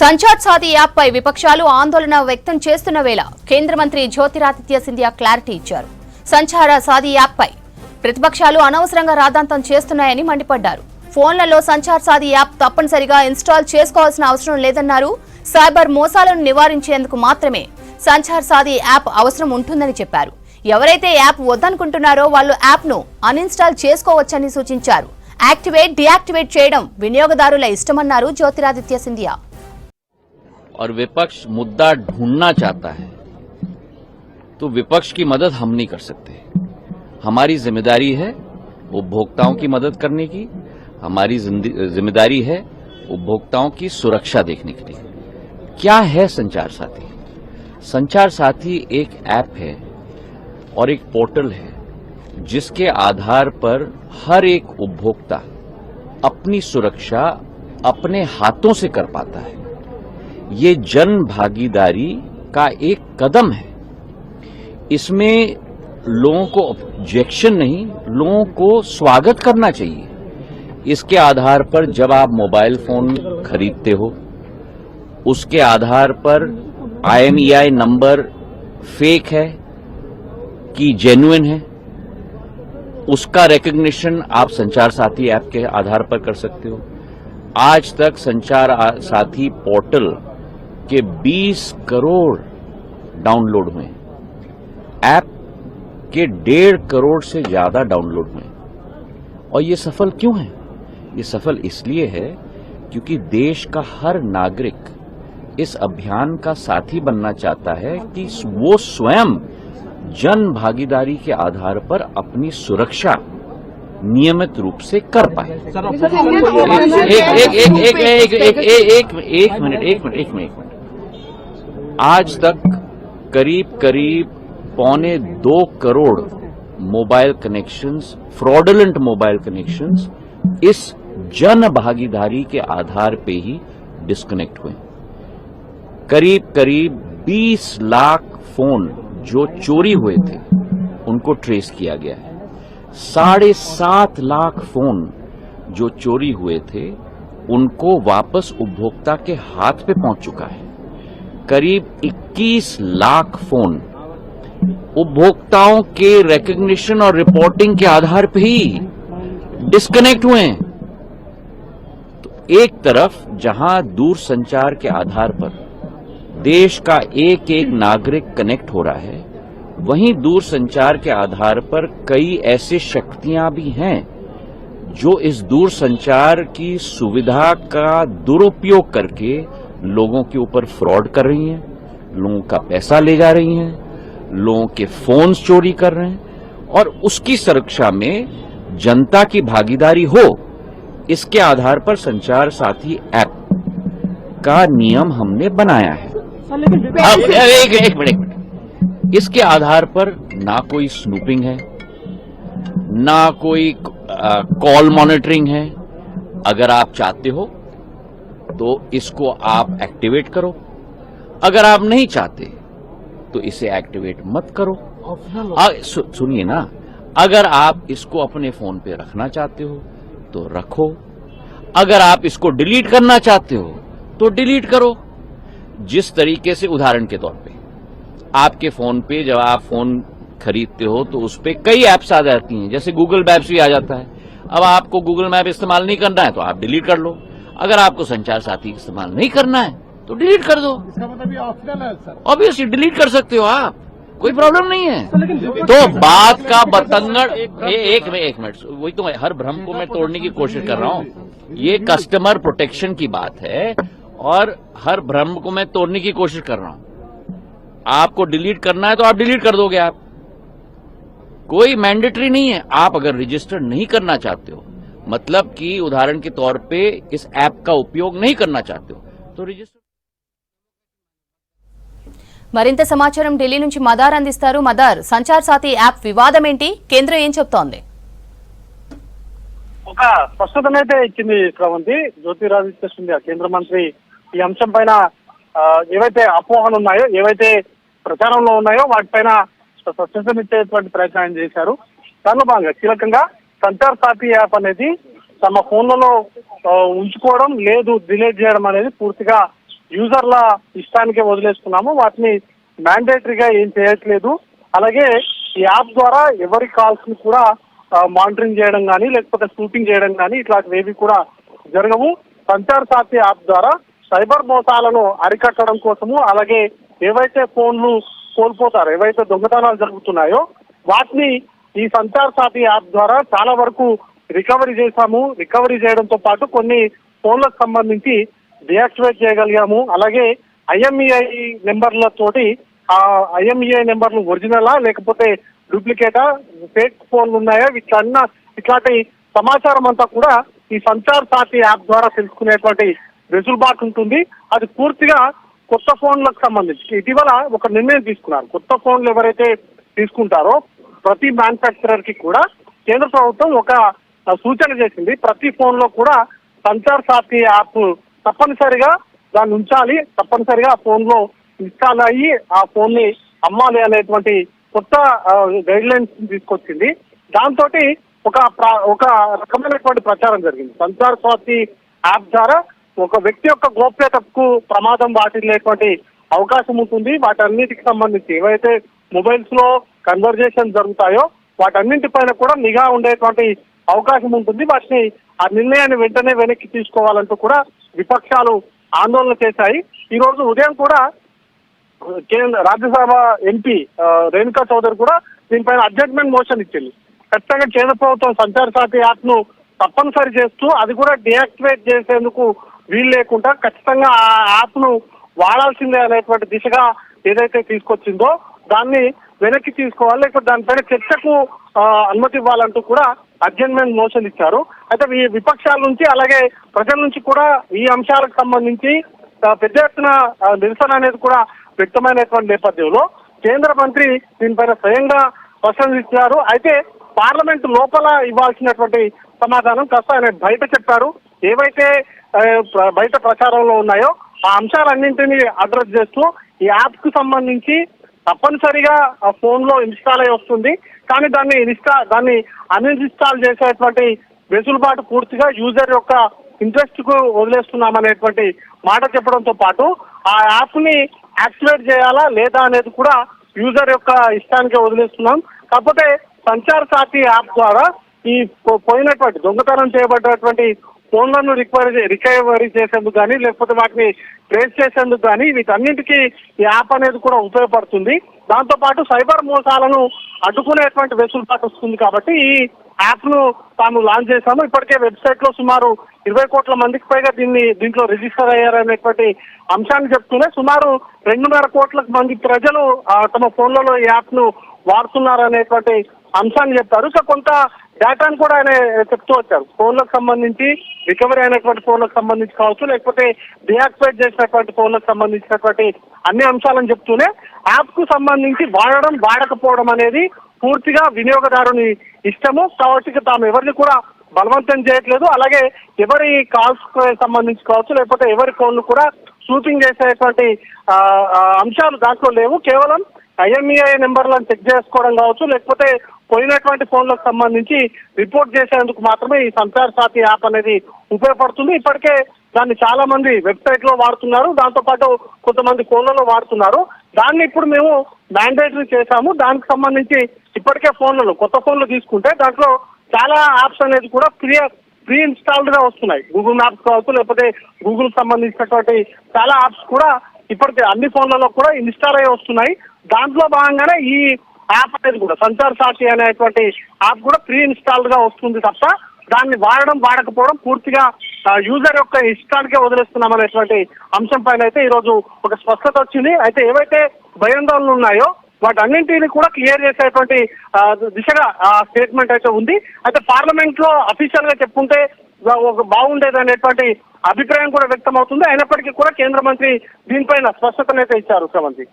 Sanchar Saathi app పై విపక్షాలు ఆందోళన వ్యక్తం చేస్తున్న వేళ కేంద్ర మంత్రి జ్యోతిరాదిత్య సింధియా క్లారిటీ ఇచ్చారు. సంచార సాథీ యాప్ పై ప్రతిపక్షాలు అనవసరంగా రాద్ధాంతం చేస్తున్నాయని మండిపడ్డారు. ఫోన్లలో సంచార్ సాథీ యాప్ తప్పనిసరిగా ఇన్స్టాల్ చేసుకోవాల్సిన అవసరం లేదన్నారు. సైబర్ మోసాలను నివారించేందుకు మాత్రమే సంచార్ సాథీ యాప్ అవసరం ఉంటుందని చెప్పారు. ఎవరైతే యాప్ వద్దనుకుంటున్నారో వాళ్ళు యాప్ ను అన్ఇన్స్టాల్ చేసుకోవచ్చని సూచించారు. యాక్టివేట్ డీయాక్టివేట్ చేయడం వినియోగదారుల ఇష్టమన్నారు జ్యోతిరాదిత్య సింధియా. और विपक्ष मुद्दा ढूंढना चाहता है तो विपक्ष की मदद हम नहीं कर सकते। हमारी जिम्मेदारी है उपभोक्ताओं की मदद करने की, हमारी जिम्मेदारी है उपभोक्ताओं की सुरक्षा देखने के लिए। क्या है संचार साथी? संचार साथी एक ऐप है और एक पोर्टल है जिसके आधार पर हर एक उपभोक्ता अपनी सुरक्षा अपने हाथों से कर पाता है। ये जन भागीदारी का एक कदम है। इसमें लोगों को ऑब्जेक्शन नहीं, लोगों को स्वागत करना चाहिए। इसके आधार पर जब आप मोबाइल फोन खरीदते हो उसके आधार पर IMEI नंबर फेक है कि जेन्युइन है, उसका रिकग्निशन आप संचार साथी ऐप के आधार पर कर सकते हो। आज तक संचार साथी पोर्टल के 20 करोड़ डाउनलोड हुए, ऐप के 1.5 करोड़ से ज्यादा डाउनलोड हुए। और ये सफल क्यों है? ये सफल इसलिए है क्योंकि देश का हर नागरिक इस अभियान का साथी बनना चाहता है कि वो स्वयं जन भागीदारी के आधार पर अपनी सुरक्षा नियमित रूप से कर पाए। एक मिनट। आज तक करीब 2.25 crore mobile connections, fraudulent mobile connections इस जन भागीदारी के आधार पे ही डिस्कनेक्ट हुए। करीब 20 लाख फोन जो चोरी हुए थे उनको ट्रेस किया गया है। 7.5 लाख फोन जो चोरी हुए थे उनको वापस उपभोक्ता के हाथ पे पहुंच चुका है। करीब 21 लाख फोन उपभोक्ताओं के रिकग्निशन और रिपोर्टिंग के आधार पर ही डिस्कनेक्ट हुए हैं। तो एक तरफ जहां दूर संचार के आधार पर देश का एक नागरिक कनेक्ट हो रहा है, वहीं दूर संचार के आधार पर कई ऐसी शक्तियां भी हैं जो इस दूर संचार की सुविधा का दुरुपयोग करके लोगों के ऊपर फ्रॉड कर रही हैं, लोगों का पैसा ले जा रही हैं, लोगों के फोन्स चोरी कर रहे हैं। और उसकी सुरक्षा में जनता की भागीदारी हो, इसके आधार पर संचार साथी ऐप का नियम हमने बनाया है। अब एक मिनट, इसके आधार पर ना कोई स्नूपिंग है, ना कोई कॉल मॉनिटरिंग है। अगर आप चाहते हो तो इसको आप एक्टिवेट करो, अगर आप नहीं चाहते तो इसे एक्टिवेट मत करो। सुनिए ना, अगर आप इसको अपने फोन पे रखना चाहते हो तो रखो, अगर आप इसको डिलीट करना चाहते हो तो डिलीट करो। जिस तरीके से उदाहरण के तौर पे आपके फोन पे जब आप फोन खरीदते हो तो उस पे कई ऐप्स आ जाती हैं, जैसे गूगल मैप्स भी आ जाता है। अब आपको गूगल मैप इस्तेमाल नहीं करना है तो आप डिलीट कर लो। अगर आपको संचार साथी इस्तेमाल नहीं करना है तो डिलीट कर दो। इसका मतलब ये ऑप्शनल है सर। ऑब्वियसली डिलीट कर सकते हो आप, कोई प्रॉब्लम नहीं है। तो बात का बतंगड़ एक मिनट, वही तो हर भ्रम को मैं तोड़ने की कोशिश कर रहा हूँ। ये कस्टमर प्रोटेक्शन की बात है और हर भ्रम को मैं तोड़ने की कोशिश कर रहा हूँ। आपको डिलीट करना है तो आप डिलीट कर दोगे, आप कोई मैंडेटरी नहीं है। आप अगर रजिस्टर नहीं करना चाहते हो, मतलब कि उदाहरण के तौर पे इस ऐप का उपयोग नहीं करना चाहते हो तो रजिस्टर। మరింత సమాచారం ఢిల్లీ నుంచి మదార్ అందిస్తారు. మదార్, సంచార్ సాథీ యాప్ వివాదం ఏంటి? కేంద్రం ఏం చెప్తోంది? ఒక స్పష్టతనైతే ఇచ్చింది శ్రవంతి. జ్యోతిరాదిత్య సింధియా కేంద్ర మంత్రి ఈ అంశం పైన ఏవైతే అపోహలు ఉన్నాయో, ఏవైతే ప్రచారంలో ఉన్నాయో వాటిపైన స్పష్టతనిచ్చేటువంటి ప్రయత్నం చేశారు. దానిలో భాగంగా కీలకంగా సంచార్ సాథీ యాప్ అనేది తమ ఫోన్లలో ఉంచుకోవడం లేదు, డిలీట్ చేయడం అనేది పూర్తిగా యూజర్ల ఇష్టానికే వదిలేస్తున్నాము, వాటిని మ్యాండేటరీగా ఏం చేయట్లేదు. అలాగే ఈ యాప్ ద్వారా ఎవరి కాల్స్ ని కూడా మానిటరింగ్ చేయడం కానీ లేకపోతే షూటింగ్ చేయడం కానీ ఇట్లాంటివి కూడా జరగవు. సంచార్ సాథి యాప్ ద్వారా సైబర్ మోసాలను అరికట్టడం కోసము, అలాగే ఏవైతే ఫోన్లు కోల్పోతారో, ఏవైతే దొంగతనాలు జరుగుతున్నాయో వాటిని ఈ సంచార్ సాథి యాప్ ద్వారా చాలా వరకు రికవరీ చేశాము. రికవరీ చేయడంతో పాటు కొన్ని ఫోన్లకు సంబంధించి డియాక్టివేట్ చేయగలిగాము. అలాగే IMEI నెంబర్లతోటి ఆ IMEI నెంబర్లు ఒరిజినలా లేకపోతే డూప్లికేటా, ఫేక్ ఫోన్లు ఉన్నాయా, ఇట్లాంటి సమాచారం అంతా కూడా ఈ సంచార్ సాథి యాప్ ద్వారా తెలుసుకునేటువంటి వెసులుబాటు ఉంటుంది. అది పూర్తిగా కొత్త ఫోన్లకు సంబంధించి ఇటీవల ఒక నిర్ణయం తీసుకున్నారు. కొత్త ఫోన్లు ఎవరైతే తీసుకుంటారో ప్రతి మ్యానుఫ్యాక్చరర్ కి కూడా కేంద్ర ప్రభుత్వం ఒక సూచన చేసింది. ప్రతి ఫోన్ లో కూడా సంచార్ సాథి యాప్ తప్పనిసరిగా దాన్ని ఉంచాలి, తప్పనిసరిగా ఆ ఫోన్ లో ఇన్స్టాల్ అయ్యి ఆ ఫోన్ ని అమ్మాలి అనేటువంటి కొత్త గైడ్ లైన్స్ తీసుకొచ్చింది. దాంతో ఒక రకమైనటువంటి ప్రచారం జరిగింది. సంచార్ సాథి యాప్ ద్వారా ఒక వ్యక్తి యొక్క గోప్యతకు ప్రమాదం వాటిల్లేటువంటి అవకాశం ఉంటుంది. వాటన్నిటికి సంబంధించి ఏవైతే మొబైల్స్ లో కన్వర్జేషన్ జరుగుతాయో వాటన్నింటిపైన కూడా నిఘా ఉండేటువంటి అవకాశం ఉంటుంది. వాటిని ఆ నిర్ణయాన్ని వెంటనే వెనక్కి తీసుకోవాలంటూ కూడా విపక్షాలు ఆందోళన చేశాయి. ఈ రోజు ఉదయం కూడా రాజ్యసభ ఎంపీ రేణుకా చౌదరి కూడా దీనిపైన అడ్జస్ట్మెంట్ మోషన్ ఇచ్చింది. ఖచ్చితంగా కేంద్ర ప్రభుత్వం సంచార్ సాథి యాప్ ను తప్పనిసరి చేస్తూ అది కూడా డియాక్టివేట్ చేసేందుకు వీలు లేకుండా ఖచ్చితంగా ఆ యాప్ ను వాడాల్సిందే అనేటువంటి దిశగా ఏదైతే తీసుకొచ్చిందో దాన్ని వెనక్కి తీసుకోవాలి, లేకపోతే దానిపైన చర్చకు అనుమతి ఇవ్వాలంటూ కూడా అడ్జస్ట్మెంట్ మోషన్ ఇచ్చారు. అయితే ఈ విపక్షాల నుంచి అలాగే ప్రజల నుంచి కూడా ఈ అంశాలకు సంబంధించి పెద్ద ఎత్తున నిరసన అనేది కూడా వ్యక్తమైనటువంటి నేపథ్యంలో కేంద్ర మంత్రి దీనిపైన స్వయంగా ప్రశంసించారు. అయితే పార్లమెంట్ లోపల ఇవ్వాల్సినటువంటి సమాధానం కాస్త ఆయన బయట చెప్పారు. ఏవైతే బయట ప్రచారంలో ఉన్నాయో ఆ అంశాలన్నింటినీ అడ్రస్ చేస్తూ ఈ యాప్ కు సంబంధించి తప్పనిసరిగా ఆ ఫోన్ లో ఇన్స్టాల్ అయి వస్తుంది, కానీ దాన్ని అన్ఇన్స్టాల్ చేసేటువంటి వెసులుబాటు పూర్తిగా యూజర్ యొక్క ఇంట్రెస్ట్ కు వదిలేస్తున్నామనేటువంటి మాట చెప్పడంతో పాటు ఆ యాప్ ని యాక్టివేట్ చేయాలా లేదా అనేది కూడా యూజర్ యొక్క ఇష్టానికి వదిలేస్తున్నాం. కాకపోతే సంచార్ సాథి యాప్ ద్వారా ఈ పోయినటువంటి దొంగతనం చేయబడ్డటువంటి ఫోన్లను రికవరీ చేసేందుకు కానీ లేకపోతే వాటిని ట్రేస్ చేసేందుకు కానీ వీటన్నింటికి ఈ యాప్ అనేది కూడా ఉపయోగపడుతుంది. దాంతో పాటు సైబర్ మోసాలను అడ్డుకునేటువంటి వెసులుబాటు వస్తుంది. కాబట్టి ఈ యాప్ ను తాము లాంచ్ చేశాము. ఇప్పటికే వెబ్సైట్ లో సుమారు 20 కోట్ల మందికి పైగా దీంట్లో రిజిస్టర్ అయ్యారనేటువంటి అంశాన్ని చెప్తూనే సుమారు 2.5 కోట్ల మంది ప్రజలు తమ ఫోన్లలో ఈ యాప్ ను వాడుతున్నారనేటువంటి అంశాన్ని చెప్పారు. సో కొంత డేటాను కూడా ఆయన చెప్తూ వచ్చారు. ఫోన్లకు సంబంధించి రికవరీ అయినటువంటి ఫోన్లకు సంబంధించి కావచ్చు, లేకపోతే డియాక్టివేట్ చేసినటువంటి ఫోన్లకు సంబంధించినటువంటి అన్ని అంశాలను చెప్తూనే యాప్ కు సంబంధించి వాడడం వాడకపోవడం అనేది పూర్తిగా వినియోగదారుని ఇష్టము. కాబట్టి తాము ఎవరిని కూడా బలవంతం చేయట్లేదు. అలాగే ఎవరి కాల్స్ సంబంధించి కావచ్చు, లేకపోతే ఎవరి ఫోన్లు కూడా షూటింగ్ చేసేటువంటి అంశాలు దాంట్లో లేవు. కేవలం IMEI నెంబర్లను చెక్ చేసుకోవడం కావచ్చు, లేకపోతే పోయినటువంటి ఫోన్లకు సంబంధించి రిపోర్ట్ చేసేందుకు మాత్రమే ఈ సంచార్ సాథి యాప్ అనేది ఉపయోగపడుతుంది. ఇప్పటికే దాన్ని చాలా మంది వెబ్సైట్ లో వాడుతున్నారు, దాంతో పాటు కొంతమంది ఫోన్లలో వాడుతున్నారు. దాన్ని ఇప్పుడు మేము మ్యాండేటరీ చేశాము. దానికి సంబంధించి ఇప్పటికే కొత్త ఫోన్లు తీసుకుంటే దాంట్లో చాలా యాప్స్ అనేది కూడా ప్రీ ఇన్స్టాల్డ్ గా వస్తున్నాయి. గూగుల్ మ్యాప్స్ కావచ్చు, లేకపోతే గూగుల్ సంబంధించినటువంటి చాలా యాప్స్ కూడా ఇప్పటికే అన్ని ఫోన్లలో కూడా ఇన్స్టాల్ అయ్యి వస్తున్నాయి. దాంట్లో భాగంగానే ఈ యాప్ అనేది కూడా సంచార్ సాథి అనేటువంటి యాప్ కూడా ప్రీ ఇన్స్టాల్డ్ గా వస్తుంది తప్ప దాన్ని వాడకపోవడం పూర్తిగా యూజర్ యొక్క ఇష్టానికే వదిలేస్తున్నాం అనేటువంటి అంశం పైన అయితే ఈరోజు ఒక స్పష్టత వచ్చింది. అయితే ఏవైతే భయాందోళనలు ఉన్నాయో వాటన్నింటినీ కూడా క్లియర్ చేసేటువంటి దిశగా స్టేట్మెంట్ అయితే ఉంది. అయితే పార్లమెంట్ లో అఫీషియల్ గా చెప్పుకుంటే బాగుండేది అనేటువంటి అభిప్రాయం కూడా వ్యక్తం అవుతుంది. అయినప్పటికీ కూడా కేంద్ర మంత్రి దీనిపైన స్పష్టతనైతే ఇచ్చారు. ముఖ్యమంత్రి